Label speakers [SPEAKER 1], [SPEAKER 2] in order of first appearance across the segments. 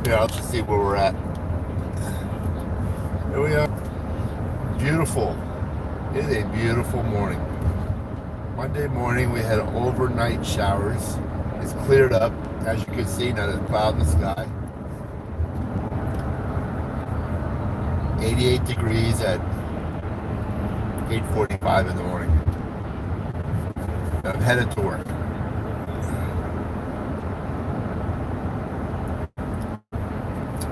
[SPEAKER 1] Yeah, let's just see where we're at. Here we are. Beautiful. It is a beautiful morning. Monday morning, we had overnight showers. It's cleared up. As you can see, not a cloud in the sky. 88 degrees at 8:45 in the morning. I'm headed to work.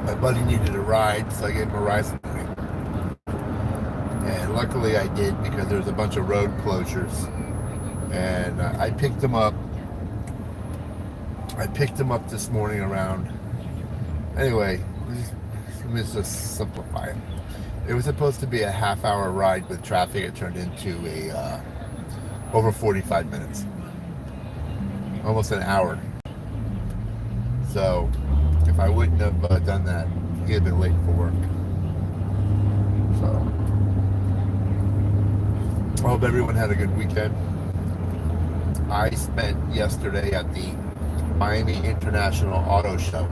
[SPEAKER 1] My buddy needed a ride, so I gave him a ride this morning. And luckily I did, because there's a bunch of road closures. And I picked him up. This morning around. Anyway, let me just simplify it. It was supposed to be a half-hour ride with traffic. It turned into a over 45 minutes, almost an hour. So if I wouldn't have done that, he'd have been late for work. So I hope everyone had a good weekend. I spent yesterday at the Miami International Auto Show.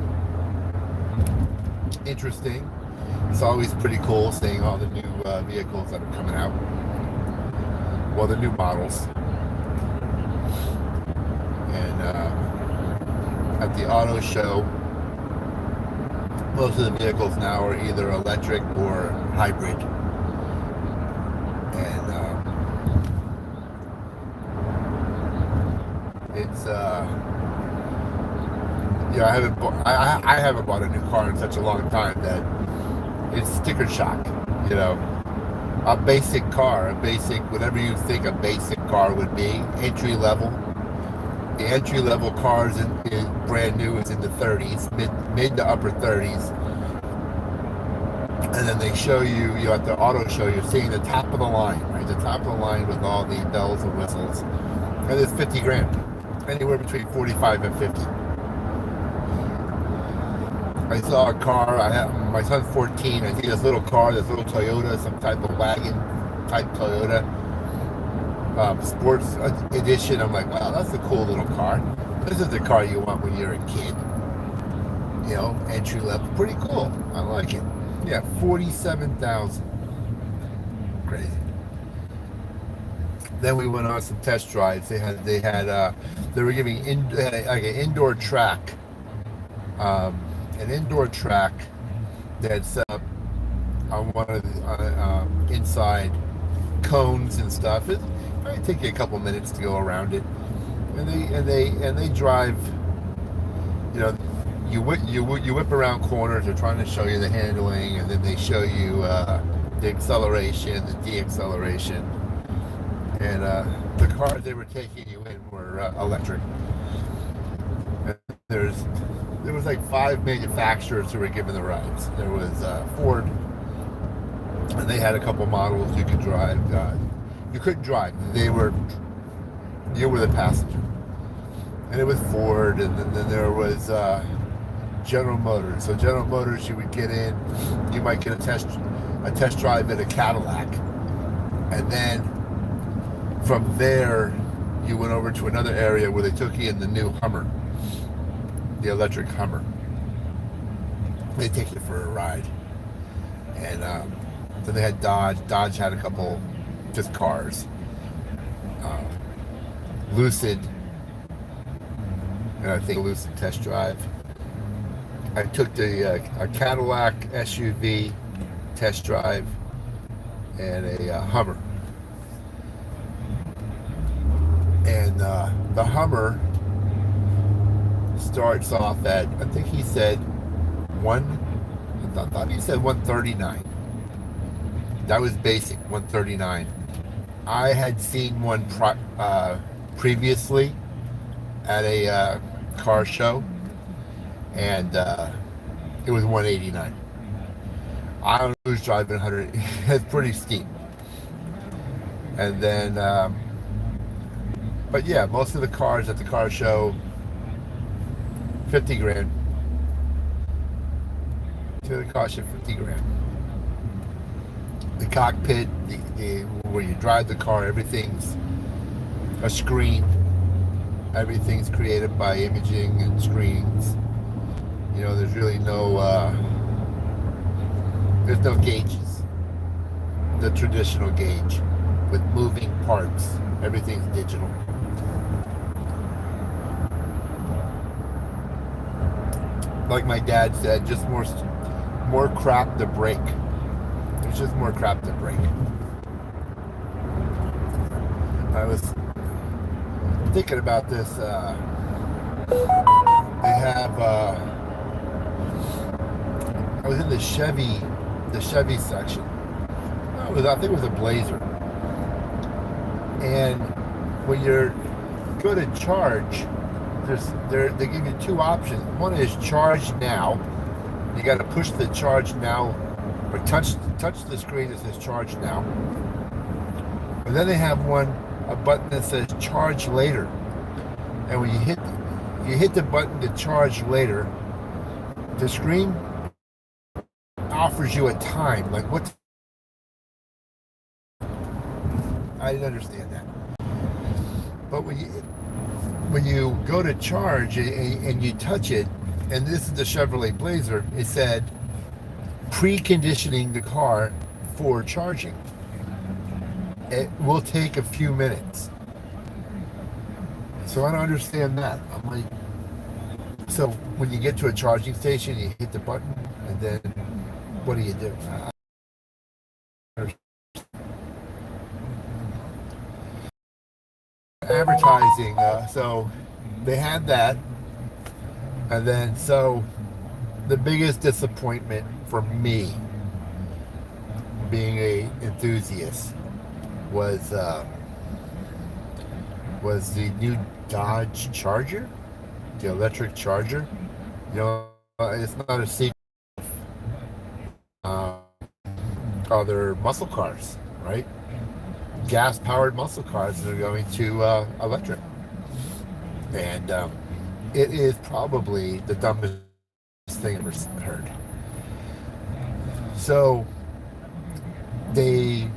[SPEAKER 1] Interesting. It's always pretty cool seeing all the new vehicles that are coming out. Well, the new models. And at the auto show, most of the vehicles now are either electric or hybrid. And it's I haven't bought a new car in such a long time that it's sticker shock. A basic car, whatever you think a basic car would be, entry level. The entry level cars is brand new is in the 30s, mid to upper 30s. And then they show you at the auto show, you're seeing the top of the line, right? The top of the line with all the bells and whistles. And it's 50 grand, anywhere between 45 and 50. I saw a car, my son's 14, I see this little car, this little Toyota, some type of wagon type Toyota, sports edition. I'm like, wow, that's a cool little car. This is the car you want when you're a kid. Entry level, pretty cool. I like it. Yeah, 47,000. Crazy. Then we went on some test drives. They were giving like an indoor track. An indoor track that's set up on one of the inside cones and stuff. It might take you a couple minutes to go around it, and they drive. You whip around corners. They're trying to show you the handling, and then they show you the acceleration, the deacceleration, and the cars they were taking you in were electric. And there was like 5 manufacturers who were giving the rides. There was Ford, and they had a couple models you could drive. You couldn't drive. You were the passenger. And it was Ford, and then there was General Motors. So General Motors, you would get in, you might get a test drive in a Cadillac, and then from there you went over to another area where they took you in the new Hummer. The electric Hummer. They take you for a ride. And then they had Dodge. Dodge had a couple just cars. Lucid. And I think a Lucid test drive. I took a Cadillac SUV test drive and a Hummer. And the Hummer starts off at, I think he said I thought he said 139. That was basic, 139. I had seen one previously at a car show, and it was 189. I don't know who's driving 100. It's pretty steep. And then, but yeah, most of the cars at the car show, 50 grand. To the cost you 50 grand. The cockpit, where you drive the car, everything's a screen. Everything's created by imaging and screens. There's really there's no gauges. The traditional gauge with moving parts. Everything's digital. Like my dad said, just more crap to break. There's just more crap to break. I was thinking about this. They have. I was in the Chevy section. I think it was a Blazer. And when you're go to charge, they give you two options. One is charge now. You got to push the charge now, or touch the screen that says charge now. And then they have a button that says charge later. And when you hit the button to charge later, the screen offers you a time. Like what? I didn't understand that. But when you go to charge and you touch it, and this is the Chevrolet Blazer, it said preconditioning the car for charging. It will take a few minutes. So I don't understand that. I'm like, so when you get to a charging station, you hit the button, and then what do you do? Advertising, so they had that, and then so the biggest disappointment for me, being a enthusiast, was the new Dodge Charger, the electric Charger. It's not a secret. Other muscle cars, right? Gas-powered muscle cars that are going to electric, and it is probably the dumbest thing I've ever heard. So they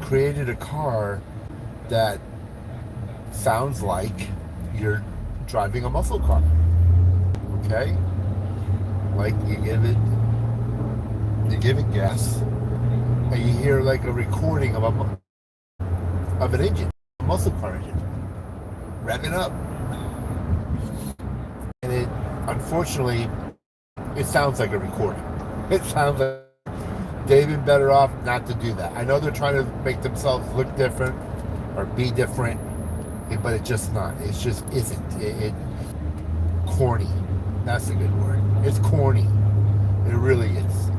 [SPEAKER 1] created a car that sounds like you're driving a muscle car. Okay, like you give it gas, and you hear like a recording of an engine, a muscle car engine, revving up, and unfortunately, it sounds like a recording. It sounds like they've been better off not to do that. I know they're trying to make themselves look different or be different, but it's just not. It just isn't. It corny. That's a good word. It's corny. It really is.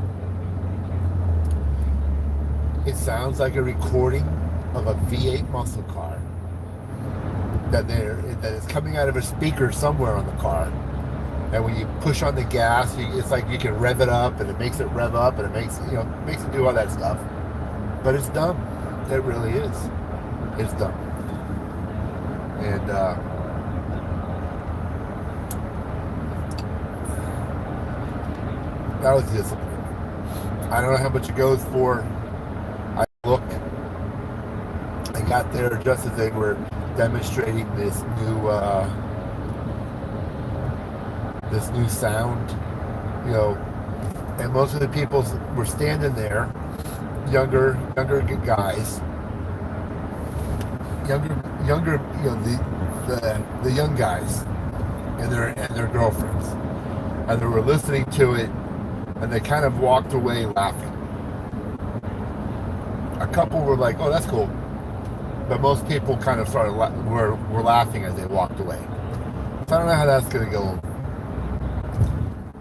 [SPEAKER 1] It sounds like a recording of a V8 muscle car that is coming out of a speaker somewhere on the car. And when you push on the gas, it's like you can rev it up, and it makes it rev up, and it makes it do all that stuff. But it's dumb. It really is. It's dumb. And that was disappointing. I don't know how much it goes for. I got there just as they were demonstrating this new sound, and most of the people were standing there, younger guys, younger, the young guys, and their girlfriends, and they were listening to it, and they kind of walked away laughing. A couple were like, "Oh, that's cool," but most people kind of were laughing as they walked away. So I don't know how that's going to go over.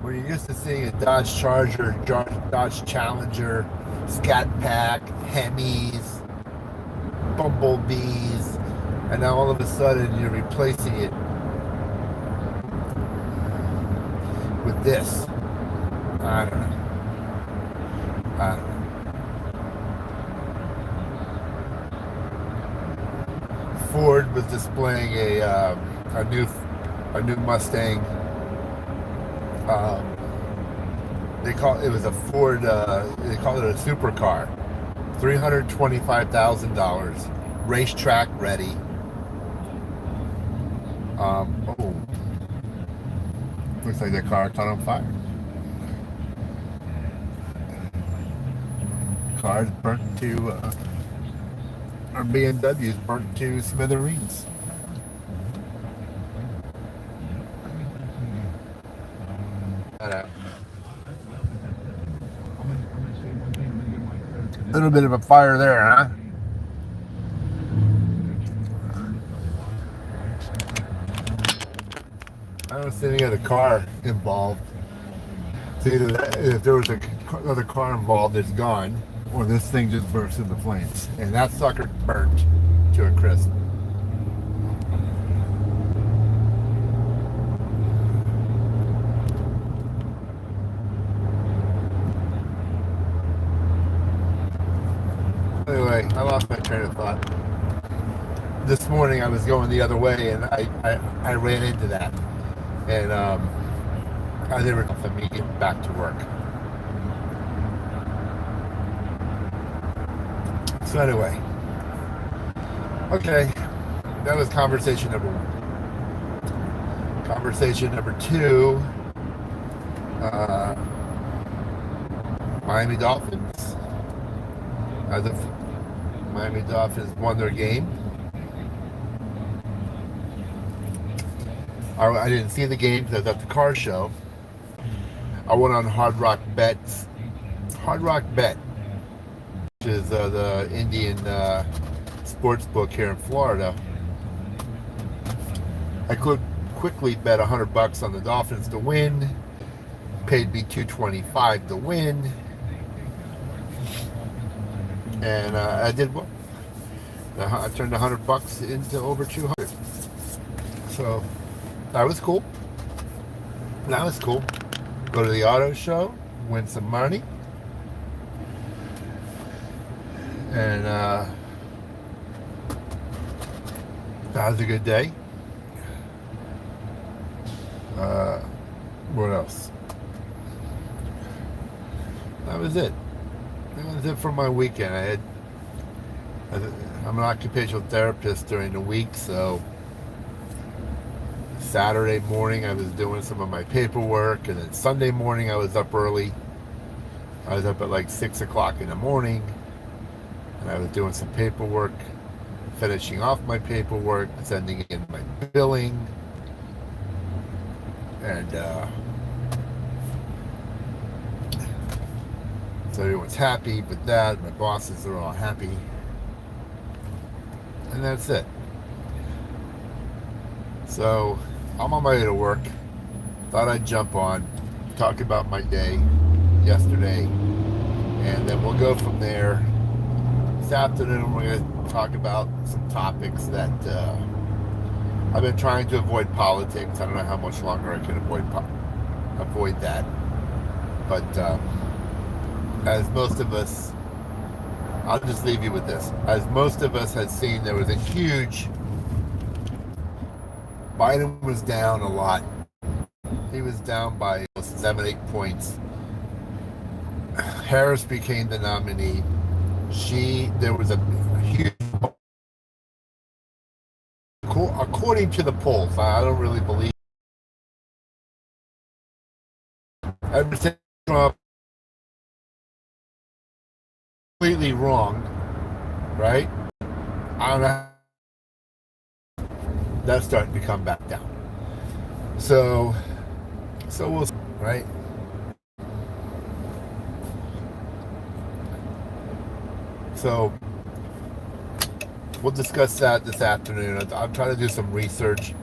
[SPEAKER 1] When you're used to seeing a Dodge Charger, Dodge Challenger, Scat Pack, Hemis, Bumblebees, and now all of a sudden you're replacing it with this. I don't know. Ford was displaying a new Mustang. It was a Ford. They call it a supercar, $325,000, racetrack ready. Looks like the car caught on fire. Cars burnt to, or BMWs burnt to smithereens. A little bit of a fire there, huh? I don't see any other car involved. It's either that, if there was another car involved, it's gone, or this thing just burst into flames. And that sucker burnt to a crisp. Anyway, I lost my train of thought. This morning I was going the other way and I ran into that. And I never got me getting back to work. So anyway, okay, that was conversation number one. Conversation number two, Miami Dolphins. The Miami Dolphins won their game. I didn't see the game because I was at the car show. I went on Hard Rock Bet, which is the Indian sports book here in Florida. I could quickly bet $100 on the Dolphins to win. Paid me $225 to win, and I did well. I turned $100 into over 200. So that was cool. That was cool. Go to the auto show, win some money, and that was a good day. What else? That was it. That was it for my weekend. I'm an occupational therapist during the week, so Saturday morning I was doing some of my paperwork, and then Sunday morning I was up early. I was up at like 6 o'clock in the morning, and I was doing some paperwork, finishing off my paperwork, sending in my billing, and so everyone's happy with that. My bosses are all happy, and that's it. So I'm on my way to work. Thought I'd jump on, talk about my day yesterday, and then we'll go from there. This afternoon we're going to talk about some topics that I've been trying to avoid politics. I don't know how much longer I can avoid that, but as most of us, I'll just leave you with this. As most of us had seen, there was a huge, Biden was down a lot. He was down by 7-8 points. Harris became the nominee. There was a huge, according to the polls, I don't really believe, ever since Trump, completely wrong, right? I don't know. That's starting to come back down. So we'll see, right? So we'll discuss that this afternoon. I'm trying to do some research.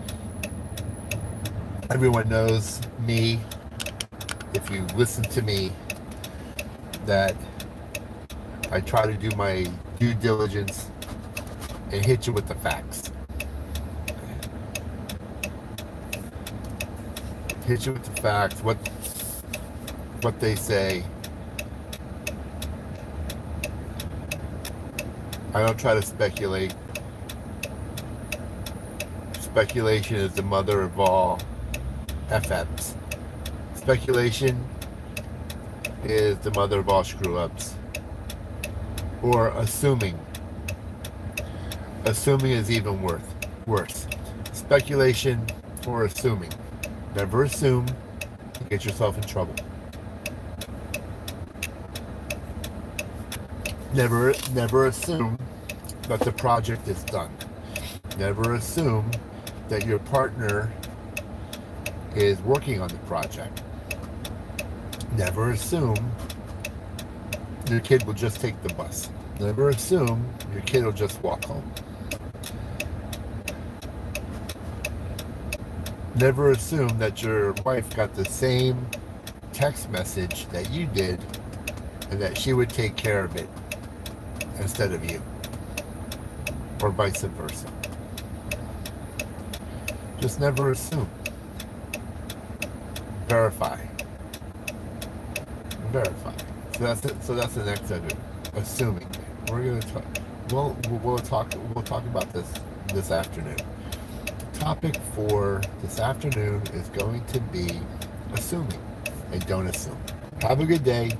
[SPEAKER 1] Everyone knows me, if you listen to me, that I try to do my due diligence and hit you with the facts. Hit you with the facts, what they say. I don't try to speculate. Speculation is the mother of all F-ups. Speculation is the mother of all screw-ups. Or assuming. Assuming is even worse. Speculation or assuming. Never assume, You get yourself in trouble. Never assume that the project is done. Never assume that your partner is working on the project. Never assume your kid will just take the bus. Never assume your kid will just walk home. Never assume that your wife got the same text message that you did and that she would take care of it instead of you, or vice versa. Just never assume. Verify. So that's the next of it. Assuming. We're gonna talk. We'll talk about this afternoon. The topic for this afternoon is going to be assuming, and don't assume. Have a good day.